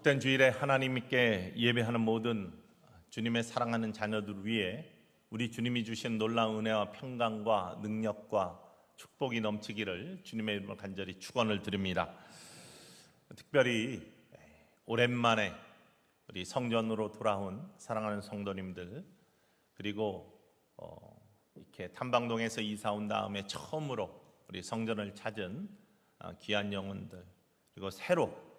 복된 주일에 하나님께 예배하는 모든 주님의 사랑하는 자녀들 위해 우리 주님이 주신 놀라운 은혜와 평강과 능력과 축복이 넘치기를 주님의 이름으로 간절히 축원을 드립니다. 특별히 오랜만에 우리 성전으로 돌아온 사랑하는 성도님들, 그리고 이렇게 탐방동에서 이사 온 다음에 처음으로 우리 성전을 찾은 귀한 영혼들, 그리고 새로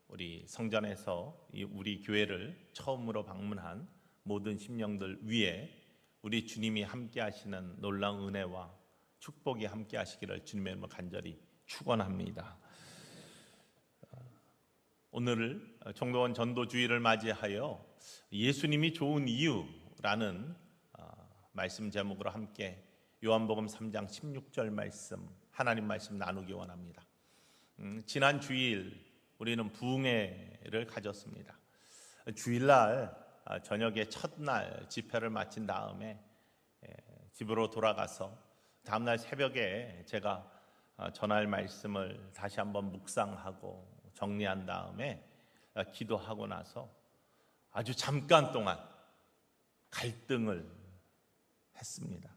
우리 성전에서 우리 교회를 처음으로 방문한 모든 심령들 위에 우리 주님이 함께 하시는 놀라운 은혜와 축복이 함께 하시기를 주님의 이름으로 간절히 축원합니다. 오늘 총동원 전도주일을 맞이하여 예수님이 좋은 이유라는 말씀 제목으로 함께 요한복음 3장 16절 말씀, 하나님 말씀 나누기 원합니다. 지난 주일 우리는 부흥회를 가졌습니다. 주일날 저녁에 첫날 집회를 마친 다음에 집으로 돌아가서 다음날 새벽에 제가 전할 말씀을 다시 한번 묵상하고 정리한 다음에 기도하고 나서 아주 잠깐 동안 갈등을 했습니다.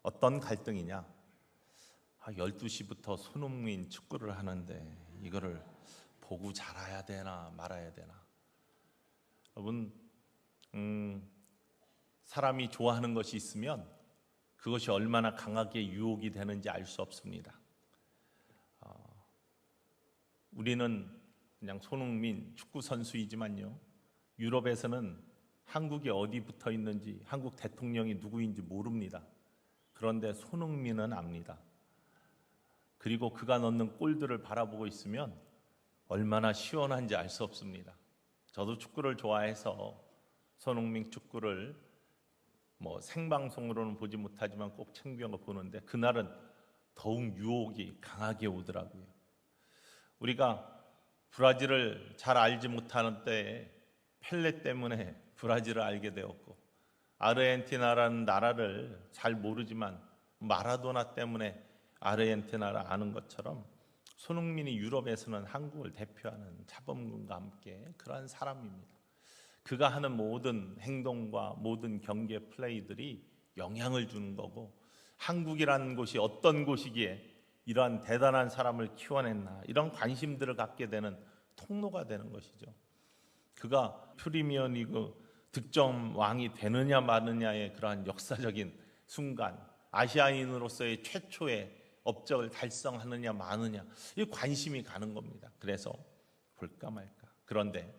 어떤 갈등이냐? 12시부터 손흥민 축구를 하는데 이거를 보고 자라야 되나 말아야 되나. 여러분, 사람이 좋아하는 것이 있으면 그것이 얼마나 강하게 유혹이 되는지 알 수 없습니다. 우리는 그냥 손흥민 축구 선수이지만요, 유럽에서는 한국이 어디 붙어 있는지, 한국 대통령이 누구인지 모릅니다. 그런데 손흥민은 압니다. 그리고 그가 넣는 골들을 바라보고 있으면 얼마나 시원한지 알 수 없습니다. 저도 축구를 좋아해서 손흥민 축구를 생방송으로는 보지 못하지만 꼭 챙겨 보는데 그날은 더욱 유혹이 강하게 오더라고요. 우리가 브라질을 잘 알지 못하는 때에 펠레 때문에 브라질을 알게 되었고, 아르헨티나라는 나라를 잘 모르지만 마라도나 때문에 아르헨티나를 아는 것처럼 손흥민이 유럽에서는 한국을 대표하는 차범근과 함께 그러한 사람입니다. 그가 하는 모든 행동과 모든 경기 플레이들이 영향을 주는 거고, 한국이라는 곳이 어떤 곳이기에 이러한 대단한 사람을 키워냈나, 이런 관심들을 갖게 되는 통로가 되는 것이죠. 그가 프리미어리그 득점 왕이 되느냐 마느냐의 그러한 역사적인 순간, 아시아인으로서의 최초의 업적을 달성하느냐 마느냐, 이 관심이 가는 겁니다. 그래서 볼까 말까. 그런데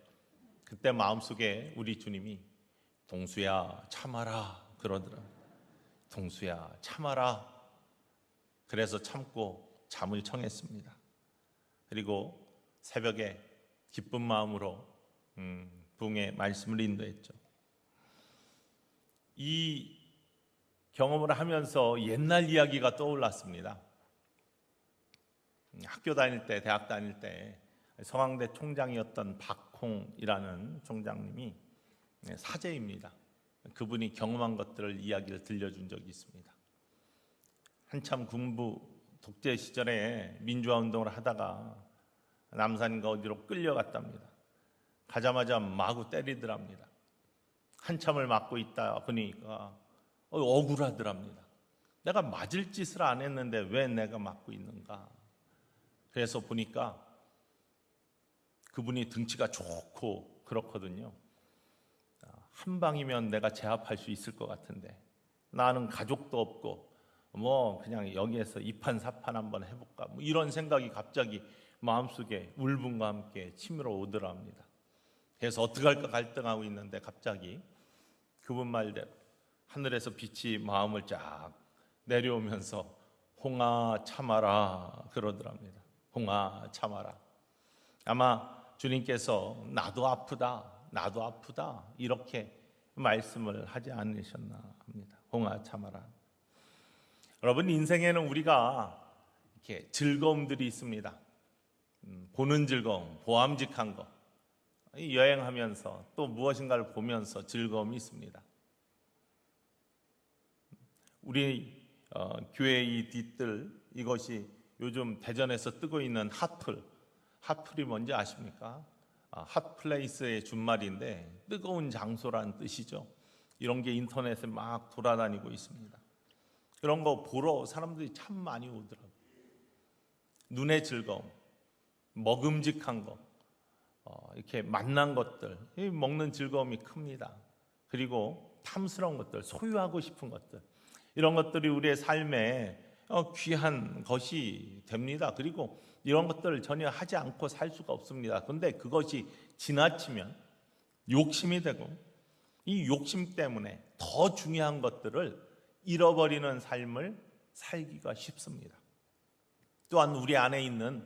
그때 마음속에 우리 주님이 동수야 참아라 그러더라고요. 동수야 참아라. 그래서 참고 잠을 청했습니다. 그리고 새벽에 기쁜 마음으로 부흥의 말씀을 인도했죠. 이 경험을 하면서 옛날 이야기가 떠올랐습니다. 학교 다닐 때, 대학 다닐 때 서강대 총장이었던 박홍이라는 총장님이 사제입니다. 그분이 경험한 것들을 이야기를 들려준 적이 있습니다. 한참 군부 독재 시절에 민주화 운동을 하다가 남산인가 어디로 끌려갔답니다. 가자마자 마구 때리더랍니다. 한참을 맞고 있다 보니까 억울하더랍니다. 내가 맞을 짓을 안 했는데 왜 내가 맞고 있는가. 그래서 보니까 그분이 등치가 좋고 그렇거든요. 한 방이면 내가 제압할 수 있을 것 같은데, 나는 가족도 없고 그냥 여기에서 이판사판 한번 해볼까, 이런 생각이 갑자기 마음속에 울분과 함께 치밀어 오더랍니다. 그래서 어떻게 할까 갈등하고 있는데 갑자기 그분 말대로 하늘에서 빛이 마음을 쫙 내려오면서 홍아 참아라 그러더랍니다. 홍아 참아라. 아마 주님께서 나도 아프다 이렇게 말씀을 하지 않으셨나 합니다. 홍아 참아라. 여러분, 인생에는 우리가 이렇게 즐거움들이 있습니다. 보는 즐거움, 보암직한 것, 여행하면서 또 무엇인가를 보면서 즐거움이 있습니다. 우리 교회의 이 뒤뜰, 이것이 요즘 대전에서 뜨고 있는 핫플이 뭔지 아십니까? 핫플레이스의 준말인데 뜨거운 장소란 뜻이죠. 이런 게 인터넷에 막 돌아다니고 있습니다. 그런 거 보러 사람들이 참 많이 오더라고요. 눈의 즐거움, 먹음직한 거, 이렇게 만난 것들, 먹는 즐거움이 큽니다. 그리고 탐스러운 것들, 소유하고 싶은 것들, 이런 것들이 우리의 삶에 귀한 것이 됩니다. 그리고 이런 것들을 전혀 하지 않고 살 수가 없습니다. 그런데 그것이 지나치면 욕심이 되고 이 욕심 때문에 더 중요한 것들을 잃어버리는 삶을 살기가 쉽습니다. 또한 우리 안에 있는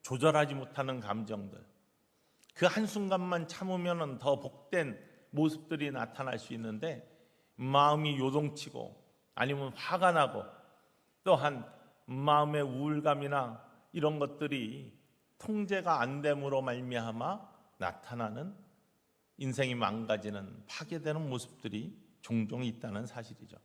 조절하지 못하는 감정들, 그 한순간만 참으면 더 복된 모습들이 나타날 수 있는데 마음이 요동치고 아니면 화가 나고 또한 마음의 우울감이나 이런 것들이 통제가 안 됨으로 말미암아 나타나는 인생이 망가지는 파괴되는 모습들이 종종 있다는 사실이죠.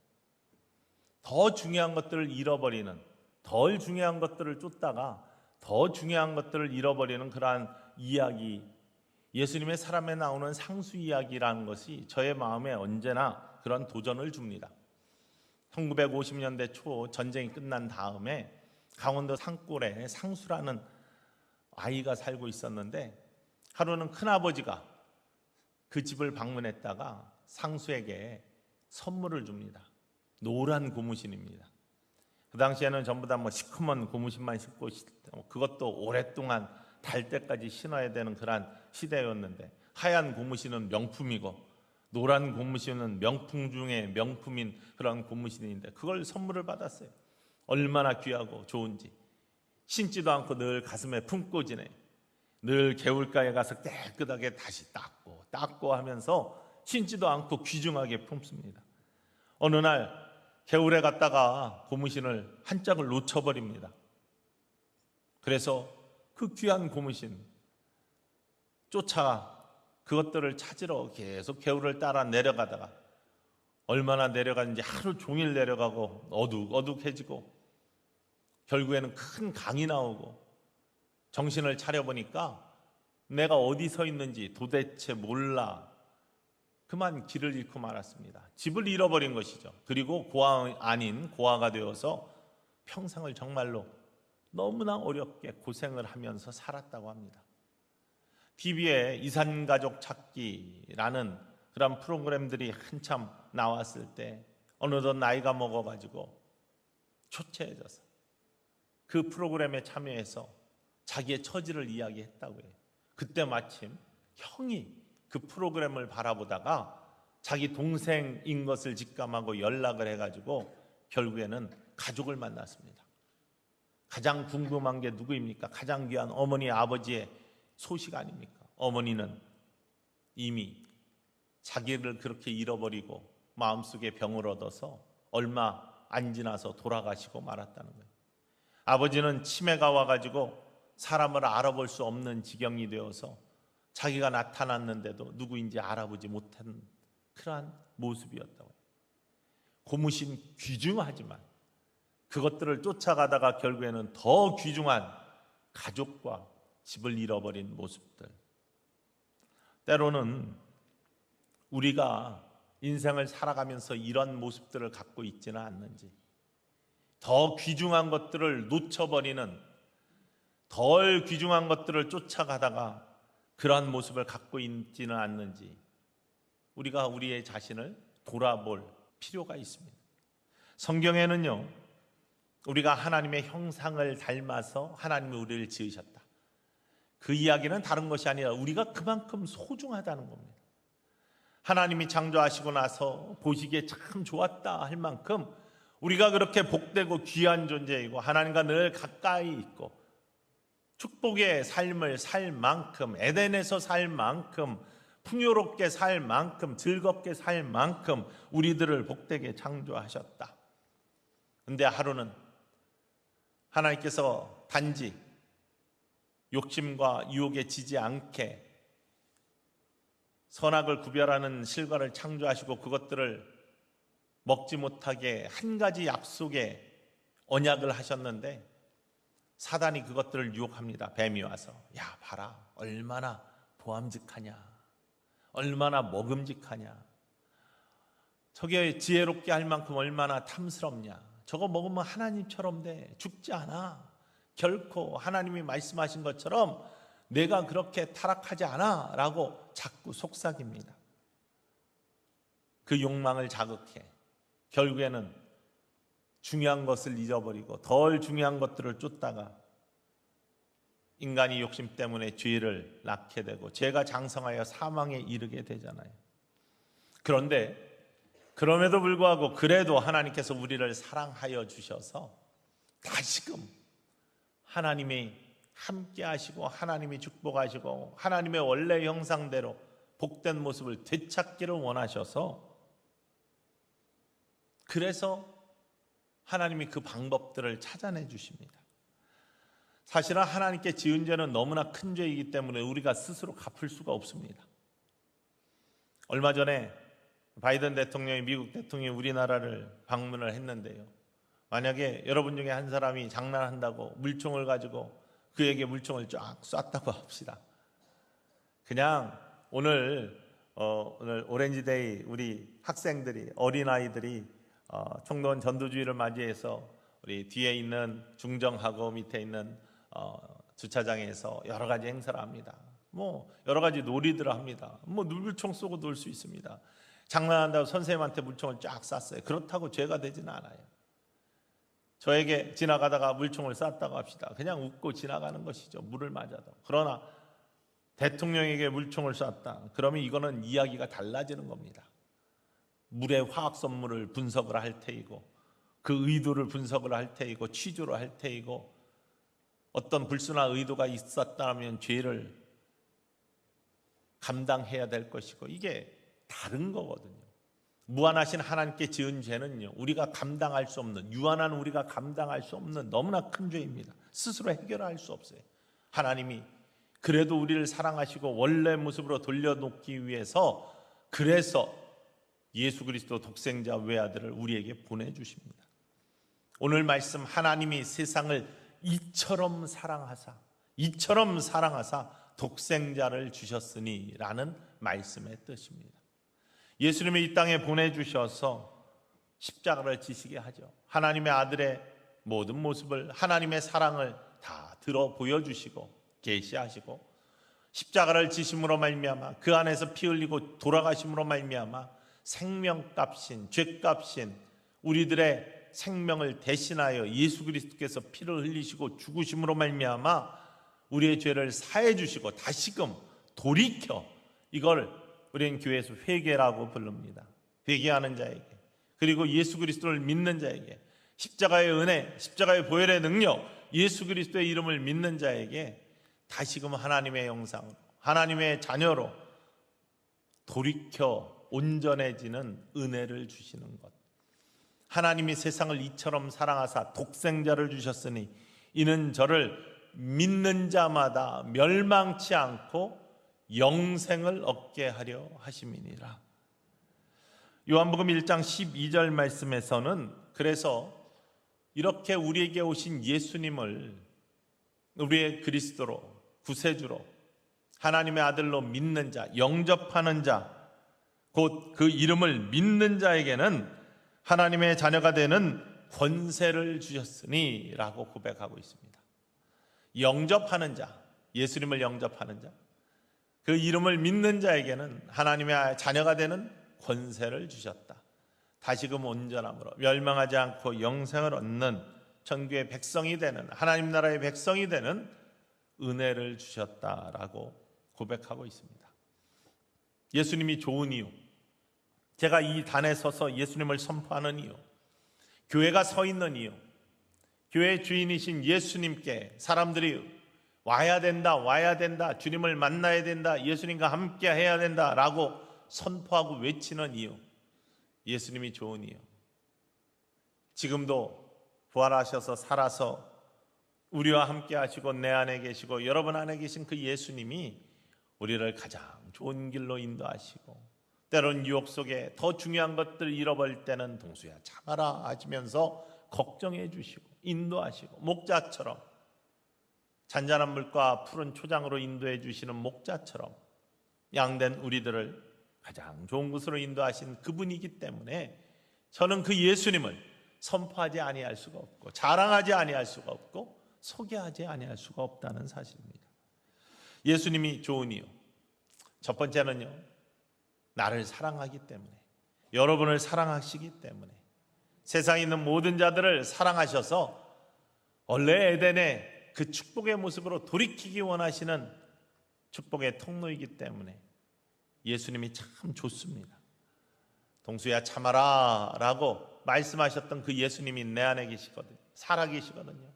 더 중요한 것들을 잃어버리는, 덜 중요한 것들을 쫓다가 더 중요한 것들을 잃어버리는 그러한 이야기, 예수님의 사람에 나오는 상수 이야기라는 것이 저의 마음에 언제나 그런 도전을 줍니다. 1950년대 초 전쟁이 끝난 다음에 강원도 산골에 상수라는 아이가 살고 있었는데 하루는 큰아버지가 그 집을 방문했다가 상수에게 선물을 줍니다. 노란 고무신입니다. 그 당시에는 전부 다 시커먼 고무신만 신고 그것도 오랫동안 달 때까지 신어야 되는 그런 시대였는데 하얀 고무신은 명품이고 노란 고무신은 명품 중에 명품인 그런 고무신인데 그걸 선물을 받았어요. 얼마나 귀하고 좋은지. 신지도 않고 늘 가슴에 품고 지내. 늘 개울가에 가서 깨끗하게 다시 닦고 하면서 신지도 않고 귀중하게 품습니다. 어느 날 개울에 갔다가 고무신을 한 짝을 놓쳐버립니다. 그래서 그 귀한 고무신 쫓아 그것들을 찾으러 계속 개울을 따라 내려가다가 얼마나 내려가는지 하루 종일 내려가고 어둑어둑해지고 결국에는 큰 강이 나오고 정신을 차려보니까 내가 어디 서 있는지 도대체 몰라. 그만 길을 잃고 말았습니다. 집을 잃어버린 것이죠. 그리고 고아 아닌 고아가 되어서 평생을 정말로 너무나 어렵게 고생을 하면서 살았다고 합니다. TV에 이산가족 찾기라는 그런 프로그램들이 한참 나왔을 때 어느덧 나이가 먹어가지고 초췌해져서 그 프로그램에 참여해서 자기의 처지를 이야기했다고 해요. 그때 마침 형이 그 프로그램을 바라보다가 자기 동생인 것을 직감하고 연락을 해가지고 결국에는 가족을 만났습니다. 가장 궁금한 게 누구입니까? 가장 귀한 어머니 아버지의 소식 아닙니까? 어머니는 이미 자기를 그렇게 잃어버리고 마음속에 병을 얻어서 얼마 안 지나서 돌아가시고 말았다는 거예요. 아버지는 치매가 와가지고 사람을 알아볼 수 없는 지경이 되어서 자기가 나타났는데도 누구인지 알아보지 못한 그러한 모습이었다고 해요. 고무신 귀중하지만 그것들을 쫓아가다가 결국에는 더 귀중한 가족과 집을 잃어버린 모습들. 때로는 우리가 인생을 살아가면서 이런 모습들을 갖고 있지는 않는지, 더 귀중한 것들을 놓쳐버리는, 덜 귀중한 것들을 쫓아가다가 그러한 모습을 갖고 있지는 않는지 우리가 우리의 자신을 돌아볼 필요가 있습니다. 성경에는요, 우리가 하나님의 형상을 닮아서 하나님이 우리를 지으셨다. 그 이야기는 다른 것이 아니라 우리가 그만큼 소중하다는 겁니다. 하나님이 창조하시고 나서 보시기에 참 좋았다 할 만큼 우리가 그렇게 복되고 귀한 존재이고 하나님과 늘 가까이 있고 축복의 삶을 살 만큼, 에덴에서 살 만큼, 풍요롭게 살 만큼, 즐겁게 살 만큼 우리들을 복되게 창조하셨다. 그런데 하루는 하나님께서 단지 욕심과 유혹에 지지 않게 선악을 구별하는 실과를 창조하시고 그것들을 먹지 못하게 한 가지 약속의 언약을 하셨는데 사단이 그것들을 유혹합니다. 뱀이 와서 야 봐라 얼마나 보암직하냐, 얼마나 먹음직하냐, 저게 지혜롭게 할 만큼 얼마나 탐스럽냐, 저거 먹으면 하나님처럼 돼, 죽지 않아, 결코 하나님이 말씀하신 것처럼 내가 그렇게 타락하지 않아 라고 자꾸 속삭입니다. 그 욕망을 자극해 결국에는 중요한 것을 잊어버리고 덜 중요한 것들을 쫓다가 인간이 욕심 때문에 죄를 낳게 되고 죄가 장성하여 사망에 이르게 되잖아요. 그런데 그럼에도 불구하고 그래도 하나님께서 우리를 사랑하여 주셔서 다시금 하나님이 함께 하시고 하나님이 축복하시고 하나님의 원래 형상대로 복된 모습을 되찾기를 원하셔서, 그래서 하나님이 그 방법들을 찾아내 주십니다. 사실은 하나님께 지은 죄는 너무나 큰 죄이기 때문에 우리가 스스로 갚을 수가 없습니다. 얼마 전에 바이든 대통령이, 미국 대통령이 우리나라를 방문을 했는데요, 만약에 여러분 중에 한 사람이 장난한다고 물총을 가지고 그에게 물총을 쫙 쐈다고 합시다. 그냥 오늘 오렌지데이 우리 학생들이, 어린아이들이 총동 전도주의를 맞이해서 우리 뒤에 있는 중정하고 밑에 있는 주차장에서 여러 가지 행사를 합니다. 여러 가지 놀이들을 합니다. 물총 쏘고 놀 수 있습니다. 장난한다고 선생님한테 물총을 쫙 쐈어요. 그렇다고 죄가 되지는 않아요. 저에게 지나가다가 물총을 쐈다고 합시다. 그냥 웃고 지나가는 것이죠. 물을 맞아도. 그러나 대통령에게 물총을 쐈다, 그러면 이거는 이야기가 달라지는 겁니다. 물의 화학 성분을 분석을 할 테이고 그 의도를 분석을 할 테이고 취조를 할 테이고 어떤 불순한 의도가 있었다면 죄를 감당해야 될 것이고, 이게 다른 거거든요. 무한하신 하나님께 지은 죄는요, 우리가 감당할 수 없는, 유한한 우리가 감당할 수 없는 너무나 큰 죄입니다. 스스로 해결할 수 없어요. 하나님이 그래도 우리를 사랑하시고 원래 모습으로 돌려놓기 위해서, 그래서 예수 그리스도 독생자 외아들을 우리에게 보내주십니다. 오늘 말씀, 하나님이 세상을 이처럼 사랑하사 독생자를 주셨으니 라는 말씀의 뜻입니다. 예수님이 이 땅에 보내주셔서 십자가를 지시게 하죠. 하나님의 아들의 모든 모습을, 하나님의 사랑을 다 들어 보여주시고 계시하시고, 십자가를 지심으로 말미암아 그 안에서 피 흘리고 돌아가심으로 말미암아 생명값인, 죄값인 우리들의 생명을 대신하여 예수 그리스도께서 피를 흘리시고 죽으심으로 말미암아 우리의 죄를 사해 주시고 다시금 돌이켜, 이걸 우리는 교회에서 회개라고 부릅니다. 회개하는 자에게, 그리고 예수 그리스도를 믿는 자에게, 십자가의 은혜, 십자가의 보혈의 능력, 예수 그리스도의 이름을 믿는 자에게 다시금 하나님의 형상으로, 하나님의 자녀로 돌이켜 온전해지는 은혜를 주시는 것. 하나님이 세상을 이처럼 사랑하사 독생자를 주셨으니 이는 저를 믿는 자마다 멸망치 않고 영생을 얻게 하려 하심이니라. 요한복음 1장 12절 말씀에서는 그래서 이렇게 우리에게 오신 예수님을 우리의 그리스도로, 구세주로, 하나님의 아들로 믿는 자, 영접하는 자, 곧 그 이름을 믿는 자에게는 하나님의 자녀가 되는 권세를 주셨으니 라고 고백하고 있습니다. 영접하는 자, 예수님을 영접하는 자, 그 이름을 믿는 자에게는 하나님의 자녀가 되는 권세를 주셨다. 다시금 온전함으로 멸망하지 않고 영생을 얻는 천국의 백성이 되는, 하나님 나라의 백성이 되는 은혜를 주셨다라고 고백하고 있습니다. 예수님이 좋은 이유, 제가 이 단에 서서 예수님을 선포하는 이유, 교회가 서 있는 이유, 교회의 주인이신 예수님께 사람들이 와야 된다, 주님을 만나야 된다, 예수님과 함께 해야 된다라고 선포하고 외치는 이유, 예수님이 좋은 이유. 지금도 부활하셔서 살아서 우리와 함께 하시고 내 안에 계시고 여러분 안에 계신 그 예수님이 우리를 가장 좋은 길로 인도하시고, 때론 유혹 속에 더 중요한 것들 잃어버릴 때는 동수야 참아라 하시면서 걱정해 주시고 인도하시고, 목자처럼 잔잔한 물과 푸른 초장으로 인도해 주시는 목자처럼 양된 우리들을 가장 좋은 곳으로 인도하신 그분이기 때문에 저는 그 예수님을 선포하지 아니할 수가 없고 자랑하지 아니할 수가 없고 소개하지 아니할 수가 없다는 사실입니다. 예수님이 좋은 이유, 첫 번째는요, 나를 사랑하기 때문에, 여러분을 사랑하시기 때문에, 세상에 있는 모든 자들을 사랑하셔서 원래 에덴의 그 축복의 모습으로 돌이키기 원하시는 축복의 통로이기 때문에 예수님이 참 좋습니다. 동수야 참아라 라고 말씀하셨던 그 예수님이 내 안에 계시거든요. 살아계시거든요.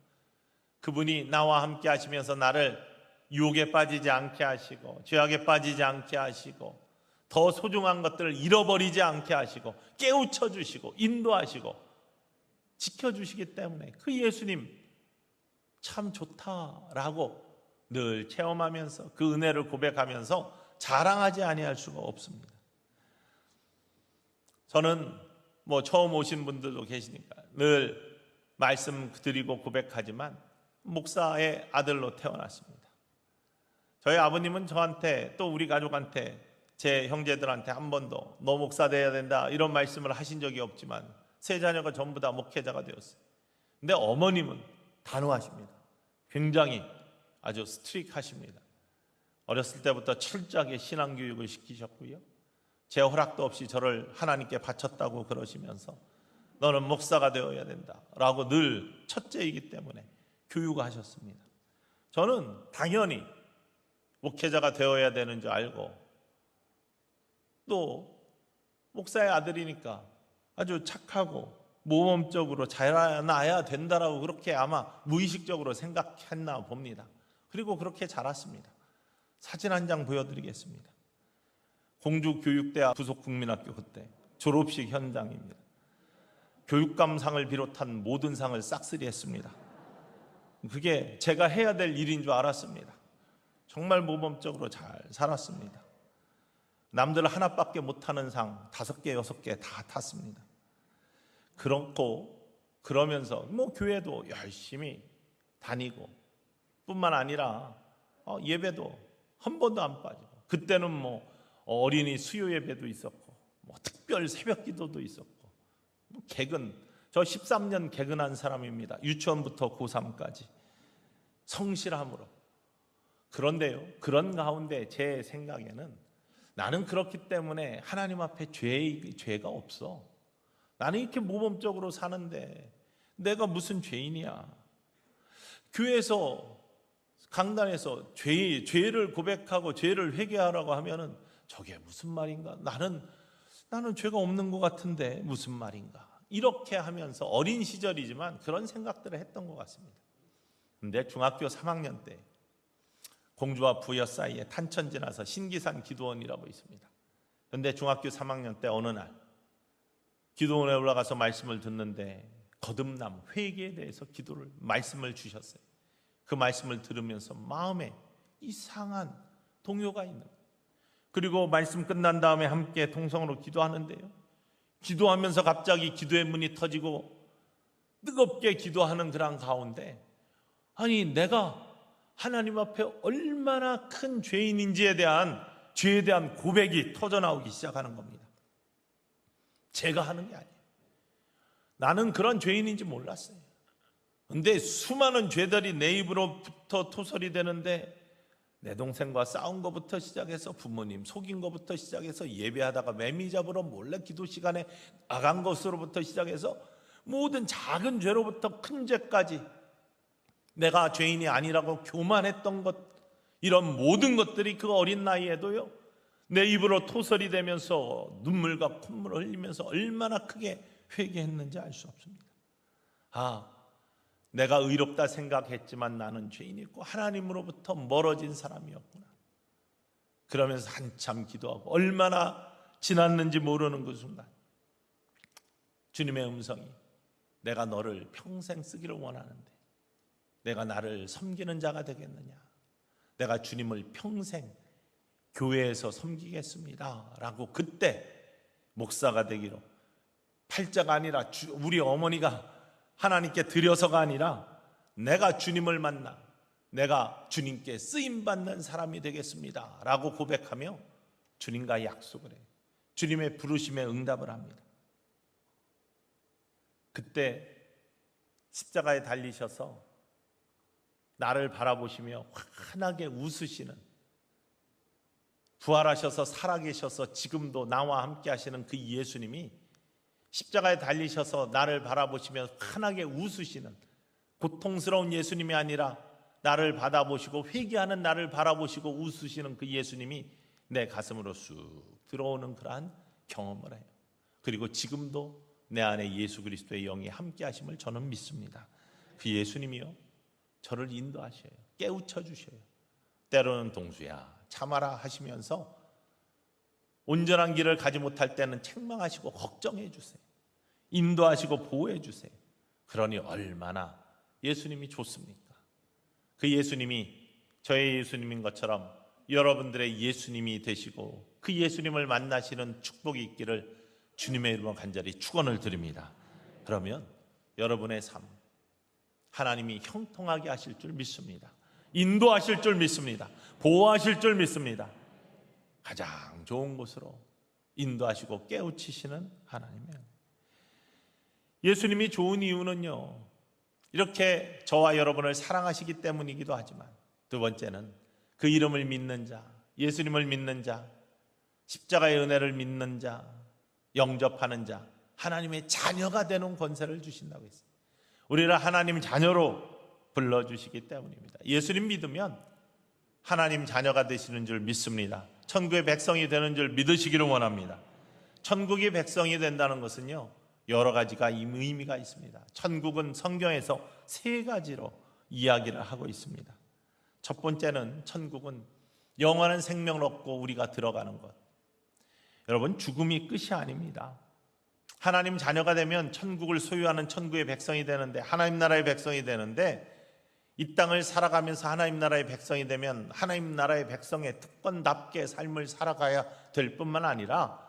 그분이 나와 함께 하시면서 나를 유혹에 빠지지 않게 하시고 죄악에 빠지지 않게 하시고 더 소중한 것들을 잃어버리지 않게 하시고 깨우쳐 주시고 인도하시고 지켜주시기 때문에 그 예수님 참 좋다라고 늘 체험하면서 그 은혜를 고백하면서 자랑하지 아니할 수가 없습니다. 저는 처음 오신 분들도 계시니까 늘 말씀드리고 고백하지만 목사의 아들로 태어났습니다. 저희 아버님은 저한테 또 우리 가족한테 제 형제들한테 한 번도 너 목사 돼야 된다 이런 말씀을 하신 적이 없지만 세 자녀가 전부 다 목회자가 되었어요. 근데 어머님은 단호하십니다. 굉장히 아주 스트릭하십니다. 어렸을 때부터 철저하게 신앙교육을 시키셨고요. 제 허락도 없이 저를 하나님께 바쳤다고 그러시면서 너는 목사가 되어야 된다라고 늘 첫째이기 때문에 교육하셨습니다. 저는 당연히 목회자가 되어야 되는 줄 알고 또 목사의 아들이니까 아주 착하고 모범적으로 자라나야 된다라고 그렇게 아마 무의식적으로 생각했나 봅니다. 그리고 그렇게 자랐습니다. 사진 한 장 보여드리겠습니다. 공주교육대학 부속국민학교 그때 졸업식 현장입니다. 교육감상을 비롯한 모든 상을 싹쓸이했습니다. 그게 제가 해야 될 일인 줄 알았습니다. 정말 모범적으로 잘 살았습니다. 남들 하나밖에 못하는 상 5개, 6개 다 탔습니다. 그러면서 교회도 열심히 다니고 뿐만 아니라 예배도 한 번도 안 빠지고 그때는 어린이 수요 예배도 있었고 특별 새벽 기도도 있었고 개근, 저 13년 개근한 사람입니다. 유치원부터 고3까지 성실함으로. 그런데요, 그런 가운데 제 생각에는 나는 그렇기 때문에 하나님 앞에 죄가 없어. 나는 이렇게 모범적으로 사는데 내가 무슨 죄인이야. 교회에서 강단에서 죄를 고백하고 죄를 회개하라고 하면은 저게 무슨 말인가? 나는 죄가 없는 것 같은데 무슨 말인가? 이렇게 하면서 어린 시절이지만 그런 생각들을 했던 것 같습니다. 근데 중학교 3학년 때 공주와 부여 사이에 탄천 지나서 신기산 기도원이라고 있습니다. 그런데 중학교 3학년 때 어느 날 기도원에 올라가서 말씀을 듣는데 거듭남, 회개에 대해서 말씀을 주셨어요. 그 말씀을 들으면서 마음에 이상한 동요가 있는 거예요. 그리고 말씀 끝난 다음에 함께 통성으로 기도하는데요, 기도하면서 갑자기 기도의 문이 터지고 뜨겁게 기도하는 그런 가운데 내가 하나님 앞에 얼마나 큰 죄인인지에 대한 죄에 대한 고백이 터져나오기 시작하는 겁니다. 제가 하는 게 아니에요. 나는 그런 죄인인지 몰랐어요. 근데 수많은 죄들이 내 입으로부터 토설이 되는데 내 동생과 싸운 것부터 시작해서 부모님 속인 것부터 시작해서 예배하다가 매미 잡으러 몰래 기도 시간에 나간 것으로부터 시작해서 모든 작은 죄로부터 큰 죄까지 내가 죄인이 아니라고 교만했던 것, 이런 모든 것들이 그 어린 나이에도요 내 입으로 토설이 되면서 눈물과 콧물을 흘리면서 얼마나 크게 회개했는지 알 수 없습니다. 내가 의롭다 생각했지만 나는 죄인이고 하나님으로부터 멀어진 사람이었구나. 그러면서 한참 기도하고 얼마나 지났는지 모르는 그 순간 주님의 음성이 내가 너를 평생 쓰기를 원하는데 내가 나를 섬기는 자가 되겠느냐, 내가 주님을 평생 교회에서 섬기겠습니다 라고 그때 목사가 되기로, 팔자가 아니라 우리 어머니가 하나님께 드려서가 아니라 내가 주님을 만나 내가 주님께 쓰임받는 사람이 되겠습니다 라고 고백하며 주님과 약속을 해요. 주님의 부르심에 응답을 합니다. 그때 십자가에 달리셔서 나를 바라보시며 환하게 웃으시는, 부활하셔서 살아계셔서 지금도 나와 함께 하시는 그 예수님이 십자가에 달리셔서 나를 바라보시며 환하게 웃으시는, 고통스러운 예수님이 아니라 나를 받아보시고 회개하는 나를 바라보시고 웃으시는 그 예수님이 내 가슴으로 쑥 들어오는 그러한 경험을 해요. 그리고 지금도 내 안에 예수 그리스도의 영이 함께 하심을 저는 믿습니다. 그 예수님이요, 저를 인도하셔요. 깨우쳐 주셔요. 때로는 동수야 참아라 하시면서 온전한 길을 가지 못할 때는 책망하시고 걱정해 주세요. 인도하시고 보호해 주세요. 그러니 얼마나 예수님이 좋습니까? 그 예수님이 저의 예수님인 것처럼 여러분들의 예수님이 되시고 그 예수님을 만나시는 축복이 있기를 주님의 이름으로 간절히 축원을 드립니다. 그러면 여러분의 삶 하나님이 형통하게 하실 줄 믿습니다. 인도하실 줄 믿습니다. 보호하실 줄 믿습니다. 가장 좋은 곳으로 인도하시고 깨우치시는 하나님이에요. 예수님이 좋은 이유는요, 이렇게 저와 여러분을 사랑하시기 때문이기도 하지만, 두 번째는 그 이름을 믿는 자, 예수님을 믿는 자, 십자가의 은혜를 믿는 자, 영접하는 자, 하나님의 자녀가 되는 권세를 주신다고 했어요. 우리를 하나님 자녀로 불러주시기 때문입니다. 예수님 믿으면 하나님 자녀가 되시는 줄 믿습니다. 천국의 백성이 되는 줄 믿으시기를 원합니다. 천국의 백성이 된다는 것은요, 여러 가지가 의미가 있습니다. 천국은 성경에서 세 가지로 이야기를 하고 있습니다. 첫 번째는 천국은 영원한 생명을 얻고 우리가 들어가는 것. 여러분, 죽음이 끝이 아닙니다. 하나님 자녀가 되면 천국을 소유하는 천국의 백성이 되는데, 하나님 나라의 백성이 되는데, 이 땅을 살아가면서 하나님 나라의 백성이 되면 하나님 나라의 백성의 특권답게 삶을 살아가야 될 뿐만 아니라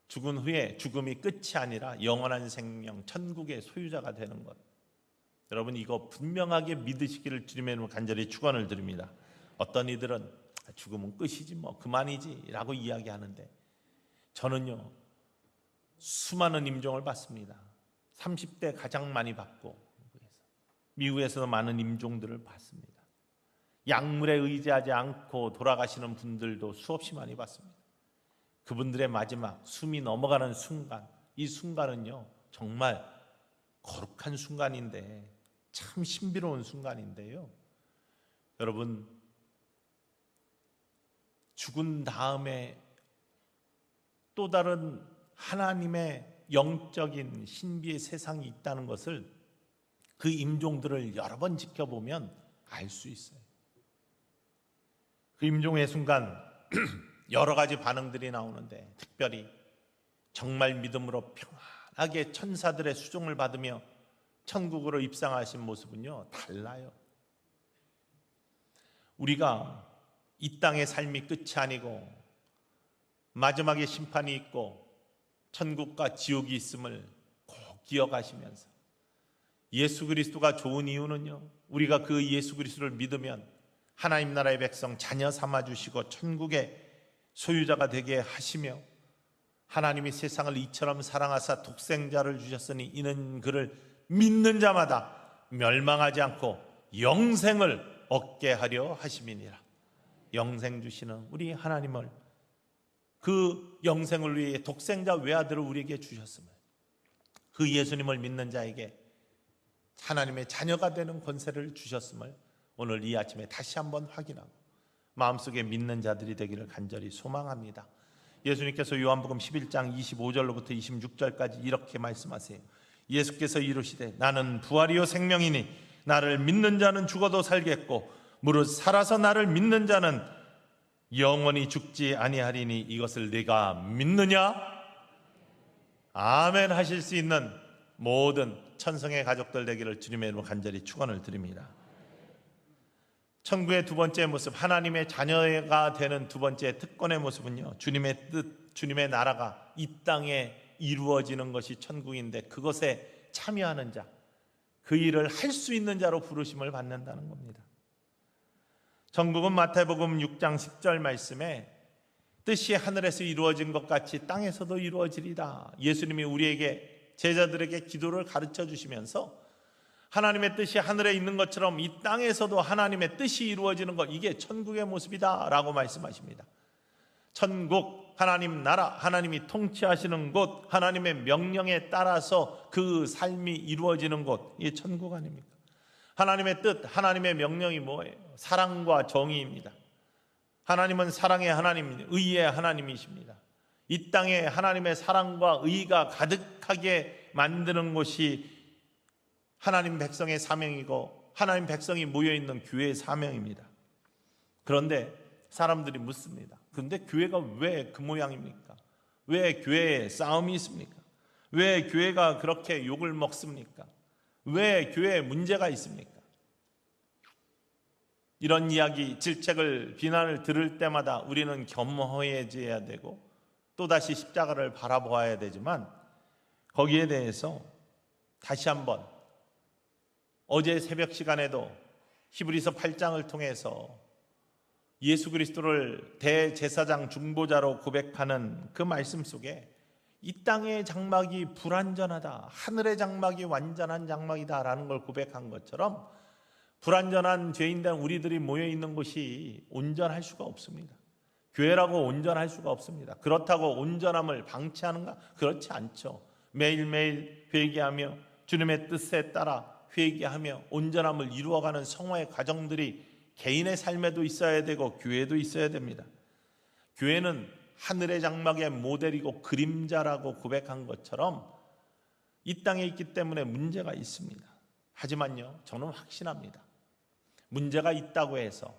죽은 후에 죽음이 끝이 아니라 영원한 생명, 천국의 소유자가 되는 것. 여러분, 이거 분명하게 믿으시기를 주님의 이름으로 간절히 축원을 드립니다. 어떤 이들은 죽음은 끝이지 뭐 그만이지 라고 이야기하는데, 저는요 수많은 임종을 받습니다. 30대 가장 많이 받고 미국에서도 많은 임종들을 받습니다. 약물에 의지하지 않고 돌아가시는 분들도 수없이 많이 받습니다. 그분들의 마지막 숨이 넘어가는 순간, 이 순간은요 정말 거룩한 순간인데, 참 신비로운 순간인데요, 여러분, 죽은 다음에 또 다른 하나님의 영적인 신비의 세상이 있다는 것을 그 임종들을 여러 번 지켜보면 알 수 있어요. 그 임종의 순간 여러 가지 반응들이 나오는데, 특별히 정말 믿음으로 평안하게 천사들의 수종을 받으며 천국으로 입상하신 모습은요 달라요. 우리가 이 땅의 삶이 끝이 아니고 마지막에 심판이 있고 천국과 지옥이 있음을 꼭 기억하시면서, 예수 그리스도가 좋은 이유는요, 우리가 그 예수 그리스도를 믿으면 하나님 나라의 백성 자녀 삼아주시고 천국의 소유자가 되게 하시며, 하나님이 세상을 이처럼 사랑하사 독생자를 주셨으니 이는 그를 믿는 자마다 멸망하지 않고 영생을 얻게 하려 하심이니라. 영생 주시는 우리 하나님을, 그 영생을 위해 독생자 외아들을 우리에게 주셨음을, 그 예수님을 믿는 자에게 하나님의 자녀가 되는 권세를 주셨음을 오늘 이 아침에 다시 한번 확인하고 마음속에 믿는 자들이 되기를 간절히 소망합니다. 예수님께서 요한복음 11장 25절로부터 26절까지 이렇게 말씀하세요. 예수께서 이르시되 나는 부활이요 생명이니 나를 믿는 자는 죽어도 살겠고 무릇 살아서 나를 믿는 자는 영원히 죽지 아니하리니 이것을 네가 믿느냐? 아멘 하실 수 있는 모든 천성의 가족들 되기를 주님의 이름으로 간절히 축원을 드립니다. 천국의 두 번째 모습, 하나님의 자녀가 되는 두 번째 특권의 모습은요, 주님의 뜻, 주님의 나라가 이 땅에 이루어지는 것이 천국인데 그것에 참여하는 자, 그 일을 할 수 있는 자로 부르심을 받는다는 겁니다. 천국은 마태복음 6장 10절 말씀에 뜻이 하늘에서 이루어진 것 같이 땅에서도 이루어지리다. 예수님이 우리에게, 제자들에게 기도를 가르쳐 주시면서 하나님의 뜻이 하늘에 있는 것처럼 이 땅에서도 하나님의 뜻이 이루어지는 것, 이게 천국의 모습이다 라고 말씀하십니다. 천국, 하나님 나라, 하나님이 통치하시는 곳, 하나님의 명령에 따라서 그 삶이 이루어지는 곳, 이게 천국 아닙니까? 하나님의 뜻, 하나님의 명령이 뭐예요? 사랑과 정의입니다. 하나님은 사랑의 하나님, 의의 하나님이십니다. 이 땅에 하나님의 사랑과 의가 가득하게 만드는 곳이 하나님 백성의 사명이고 하나님 백성이 모여있는 교회의 사명입니다. 그런데 사람들이 묻습니다. 그런데 교회가 왜 그 모양입니까? 왜 교회에 싸움이 있습니까? 왜 교회가 그렇게 욕을 먹습니까? 왜 교회에 문제가 있습니까? 이런 이야기, 질책을, 비난을 들을 때마다 우리는 겸허해져야 되고 또다시 십자가를 바라보아야 되지만, 거기에 대해서 다시 한번 어제 새벽 시간에도 히브리서 8장을 통해서 예수 그리스도를 대제사장 중보자로 고백하는 그 말씀 속에 이 땅의 장막이 불완전하다, 하늘의 장막이 완전한 장막이다라는 걸 고백한 것처럼 불완전한 죄인된 우리들이 모여있는 곳이 온전할 수가 없습니다. 교회라고 온전할 수가 없습니다. 그렇다고 온전함을 방치하는가? 그렇지 않죠. 매일매일 회개하며 주님의 뜻에 따라 회개하며 온전함을 이루어가는 성화의 과정들이 개인의 삶에도 있어야 되고 교회에도 있어야 됩니다. 교회는 하늘의 장막의 모델이고 그림자라고 고백한 것처럼 이 땅에 있기 때문에 문제가 있습니다. 하지만요, 저는 확신합니다. 문제가 있다고 해서,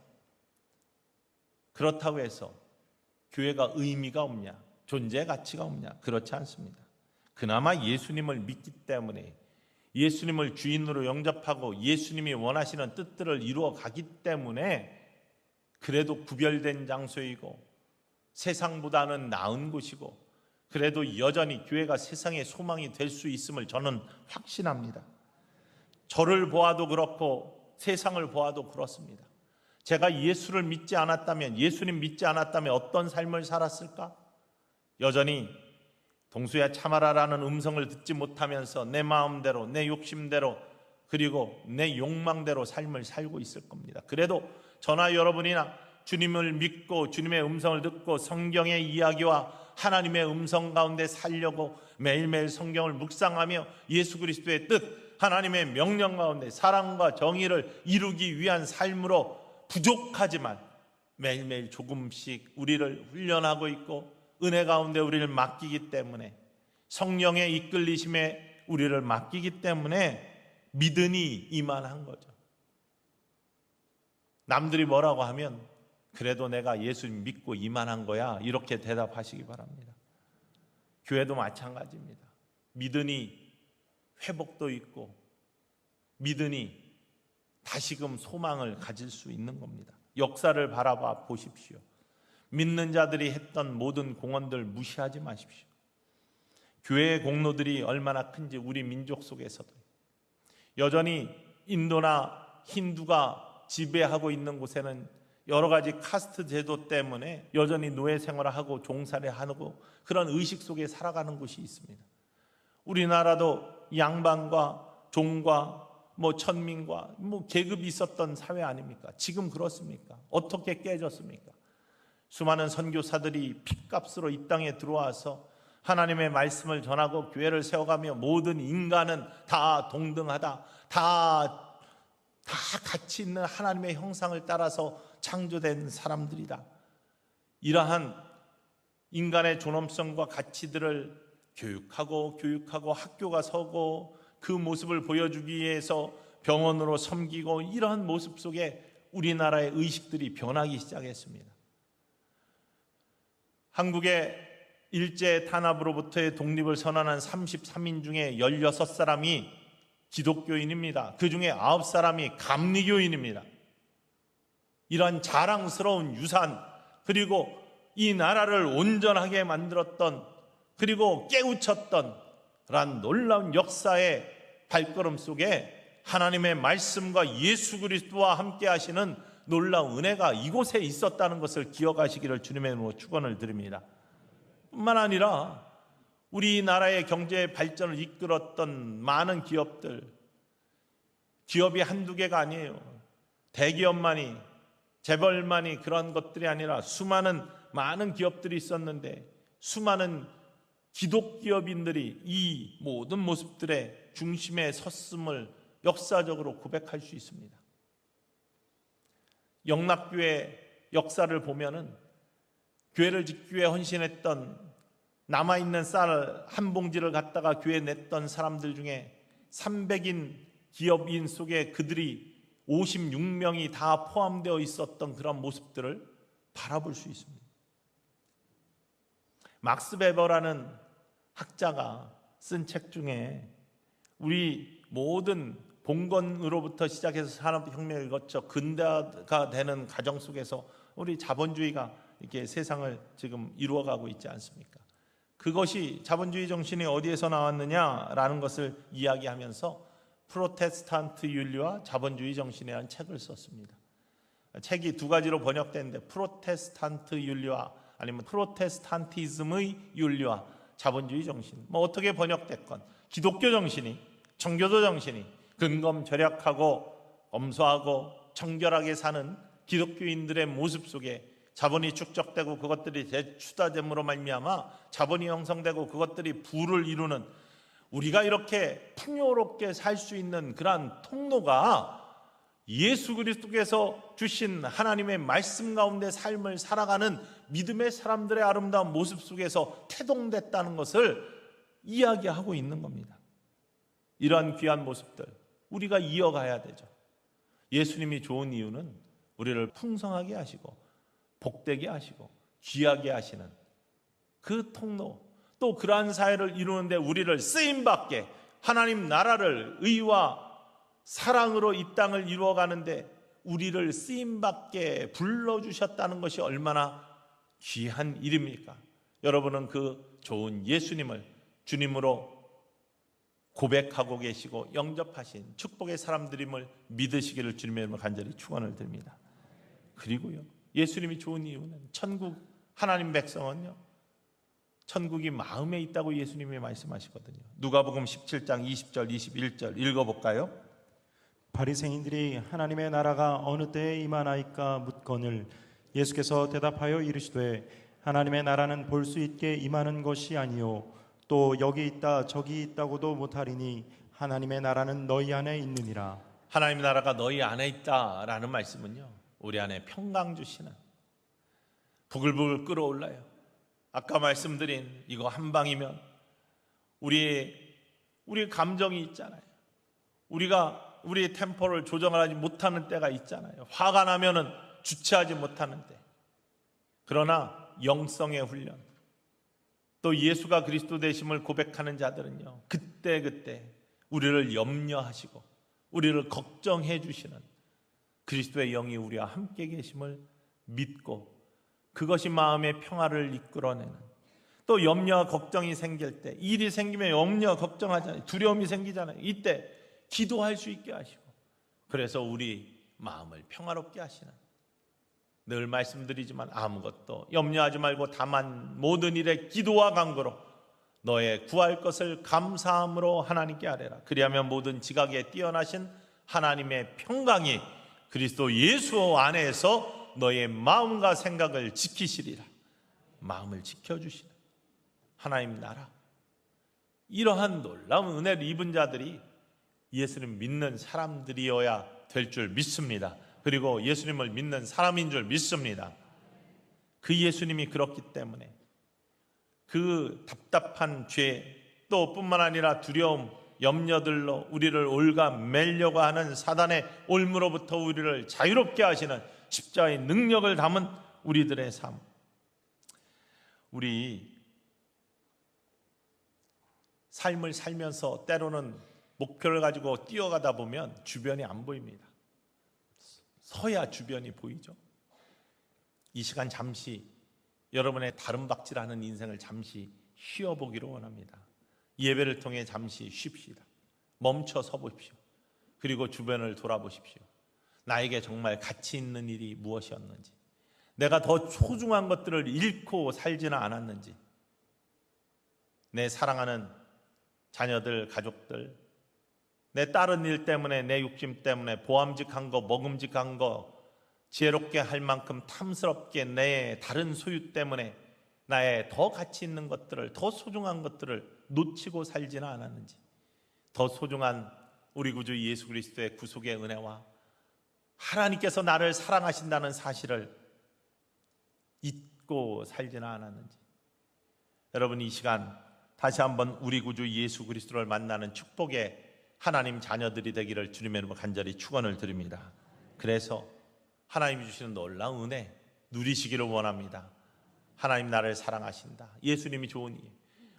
그렇다고 해서 교회가 의미가 없냐, 존재의 가치가 없냐? 그렇지 않습니다. 그나마 예수님을 믿기 때문에, 예수님을 주인으로 영접하고 예수님이 원하시는 뜻들을 이루어 가기 때문에 그래도 구별된 장소이고 세상보다는 나은 곳이고, 그래도 여전히 교회가 세상의 소망이 될 수 있음을 저는 확신합니다. 저를 보아도 그렇고 세상을 보아도 그렇습니다. 제가 예수를 믿지 않았다면, 예수님 믿지 않았다면 어떤 삶을 살았을까? 여전히 동수야 참아라라는 음성을 듣지 못하면서 내 마음대로, 내 욕심대로, 그리고 내 욕망대로 삶을 살고 있을 겁니다. 그래도 저나 여러분이나 주님을 믿고 주님의 음성을 듣고 성경의 이야기와 하나님의 음성 가운데 살려고 매일매일 성경을 묵상하며 예수 그리스도의 뜻, 하나님의 명령 가운데 사랑과 정의를 이루기 위한 삶으로 부족하지만 매일매일 조금씩 우리를 훈련하고 있고 은혜 가운데 우리를 맡기기 때문에, 성령의 이끌리심에 우리를 맡기기 때문에 믿으니 이만한 거죠. 남들이 뭐라고 하면 그래도 내가 예수 믿고 이만한 거야, 이렇게 대답하시기 바랍니다. 교회도 마찬가지입니다. 믿으니 회복도 있고 믿으니 다시금 소망을 가질 수 있는 겁니다. 역사를 바라봐 보십시오. 믿는 자들이 했던 모든 공헌들 무시하지 마십시오. 교회의 공로들이 얼마나 큰지 우리 민족 속에서도 여전히 인도나 힌두가 지배하고 있는 곳에는 여러 가지 카스트 제도 때문에 여전히 노예 생활을 하고 종살이 하고 그런 의식 속에 살아가는 곳이 있습니다. 우리나라도 양반과 종과 천민과 계급이 있었던 사회 아닙니까? 지금 그렇습니까? 어떻게 깨졌습니까? 수많은 선교사들이 핏값으로 이 땅에 들어와서 하나님의 말씀을 전하고 교회를 세워가며 모든 인간은 다 동등하다, 다 가치 있는 하나님의 형상을 따라서 창조된 사람들이다, 이러한 인간의 존엄성과 가치들을 교육하고 학교가 서고 그 모습을 보여주기 위해서 병원으로 섬기고, 이러한 모습 속에 우리나라의 의식들이 변하기 시작했습니다. 한국의 일제 탄압으로부터의 독립을 선언한 33인 중에 16사람이 기독교인입니다. 그 중에 9사람이 감리교인입니다. 이런 자랑스러운 유산, 그리고 이 나라를 온전하게 만들었던, 그리고 깨우쳤던 란 놀라운 역사의 발걸음 속에 하나님의 말씀과 예수 그리스도와 함께 하시는 놀라운 은혜가 이곳에 있었다는 것을 기억하시기를 주님의 이름으로 축원을 드립니다. 뿐만 아니라 우리나라의 경제 발전을 이끌었던 많은 기업들, 기업이 한두 개가 아니에요. 대기업만이, 재벌만이 그런 것들이 아니라 수많은 많은 기업들이 있었는데 수많은 기독기업인들이 이 모든 모습들의 중심에 섰음을 역사적으로 고백할 수 있습니다. 영락교회 역사를 보면은 교회를 짓기 위해 헌신했던, 남아있는 쌀 한 봉지를 갖다가 교회에 냈던 사람들 중에 300인 기업인 속에 그들이 56명이 다 포함되어 있었던 그런 모습들을 바라볼 수 있습니다. 막스 베버라는 학자가 쓴 책 중에 우리 모든 봉건으로부터 시작해서 산업혁명을 거쳐 근대화가 되는 과정 속에서 우리 자본주의가 이렇게 세상을 지금 이루어가고 있지 않습니까? 그것이 자본주의 정신이 어디에서 나왔느냐라는 것을 이야기하면서 프로테스탄트 윤리와 자본주의 정신이라는 책을 썼습니다. 책이 두 가지로 번역되는데 프로테스탄트 윤리와 아니면 프로테스탄티즘의 윤리와 자본주의 정신, 어떻게 번역됐건 기독교 정신이, 청교도 정신이 근검절약하고 검소하고 청결하게 사는 기독교인들의 모습 속에 자본이 축적되고 그것들이 대추다됨으로 말미암아 자본이 형성되고 그것들이 부를 이루는, 우리가 이렇게 풍요롭게 살 수 있는 그러한 통로가 예수 그리스도께서 주신 하나님의 말씀 가운데 삶을 살아가는 믿음의 사람들의 아름다운 모습 속에서 태동됐다는 것을 이야기하고 있는 겁니다. 이러한 귀한 모습들 우리가 이어가야 되죠. 예수님이 좋은 이유는 우리를 풍성하게 하시고 복되게 하시고 귀하게 하시는 그 통로, 또 그러한 사회를 이루는데 우리를 쓰임받게, 하나님 나라를 의와 사랑으로 이 땅을 이루어가는데 우리를 쓰임받게 불러주셨다는 것이 얼마나 귀한 일입니까? 여러분은 그 좋은 예수님을 주님으로 고백하고 계시고 영접하신 축복의 사람들임을 믿으시기를 주님의 이름으로 간절히 축원을 드립니다. 그리고요, 예수님이 좋은 이유는 천국, 하나님 백성은요 천국이 마음에 있다고 예수님이 말씀하시거든요. 누가복음 17장 20절 21절 읽어볼까요? 바리새인들이 하나님의 나라가 어느 때에 임하나이까 묻거늘 예수께서 대답하여 이르시되 하나님의 나라는 볼 수 있게 임하는 것이 아니요 또 여기 있다 저기 있다고도 못하리니 하나님의 나라는 너희 안에 있느니라. 하나님의 나라가 너희 안에 있다라는 말씀은요, 우리 안에 평강 주시는, 부글부글 끓어올라요. 아까 말씀드린 이거 한 방이면 우리 감정이 있잖아요. 우리가 우리의 템포를 조정하지 못하는 때가 있잖아요. 화가 나면은 주체하지 못하는 때. 그러나 영성의 훈련, 또 예수가 그리스도 되심을 고백하는 자들은요, 그때 우리를 염려하시고 우리를 걱정해 주시는 그리스도의 영이 우리와 함께 계심을 믿고 그것이 마음의 평화를 이끌어내는, 또 염려와 걱정이 생길 때, 일이 생기면 염려 걱정하잖아요. 두려움이 생기잖아요. 이때 기도할 수 있게 하시고, 그래서 우리 마음을 평화롭게 하시는, 늘 말씀드리지만 아무것도 염려하지 말고 다만 모든 일에 기도와 간구로 너의 구할 것을 감사함으로 하나님께 아뢰라. 그리하면 모든 지각에 뛰어나신 하나님의 평강이 그리스도 예수 안에서 너의 마음과 생각을 지키시리라. 마음을 지켜주시는 하나님 나라, 이러한 놀라운 은혜를 입은 자들이 예수님 믿는 사람들이어야 될 줄 믿습니다. 그리고 예수님을 믿는 사람인 줄 믿습니다. 그 예수님이 그렇기 때문에 그 답답한 죄, 또 뿐만 아니라 두려움, 염려들로 우리를 올가매려고 하는 사단의 올무로부터 우리를 자유롭게 하시는 십자가의 능력을 담은 우리들의 삶, 우리 삶을 살면서 때로는 목표를 가지고 뛰어가다 보면 주변이 안 보입니다. 서야 주변이 보이죠. 이 시간 잠시 여러분의 다름박질하는 인생을 잠시 쉬어보기를 원합니다. 예배를 통해 잠시 쉽시다. 멈춰 서 보십시오. 그리고 주변을 돌아보십시오. 나에게 정말 가치 있는 일이 무엇이었는지, 내가 더 소중한 것들을 잃고 살지는 않았는지, 내 사랑하는 자녀들, 가족들, 내 다른 일 때문에, 내 욕심 때문에 보암직한 거, 먹음직한 거, 지혜롭게 할 만큼 탐스럽게 내 다른 소유 때문에 나의 더 가치 있는 것들을, 더 소중한 것들을 놓치고 살지는 않았는지, 더 소중한 우리 구주 예수 그리스도의 구속의 은혜와 하나님께서 나를 사랑하신다는 사실을 잊고 살지는 않았는지, 여러분 이 시간 다시 한번 우리 구주 예수 그리스도를 만나는 축복의 하나님 자녀들이 되기를 주님의 이름으로 간절히 축원을 드립니다. 그래서 하나님이 주시는 놀라운 은혜 누리시기를 원합니다. 하나님 나를 사랑하신다. 예수님이 좋으니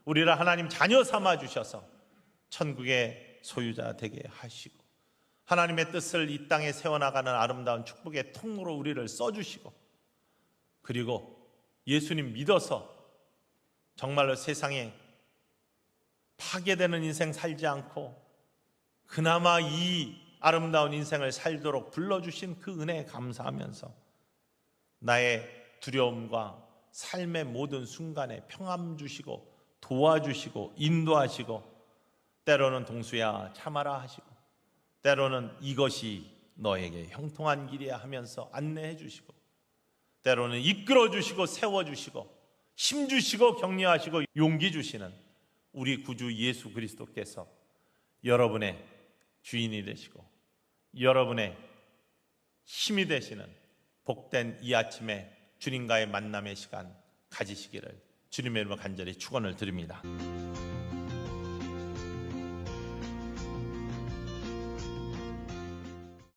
우리를 하나님 자녀 삼아 주셔서 천국의 소유자 되게 하시고, 하나님의 뜻을 이 땅에 세워나가는 아름다운 축복의 통로로 우리를 써주시고, 그리고 예수님 믿어서 정말로 세상에 파괴되는 인생 살지 않고 그나마 이 아름다운 인생을 살도록 불러주신 그 은혜에 감사하면서 나의 두려움과 삶의 모든 순간에 평안 주시고 도와주시고 인도하시고, 때로는 동수야 참아라 하시고, 때로는 이것이 너에게 형통한 길이야 하면서 안내해 주시고, 때로는 이끌어 주시고 세워 주시고 힘 주시고 격려하시고 용기 주시는 우리 구주 예수 그리스도께서 여러분의 주인이 되시고 여러분의 힘이 되시는 복된 이 아침에 주님과의 만남의 시간 가지시기를 주님의 이름으로 간절히 축원을 드립니다.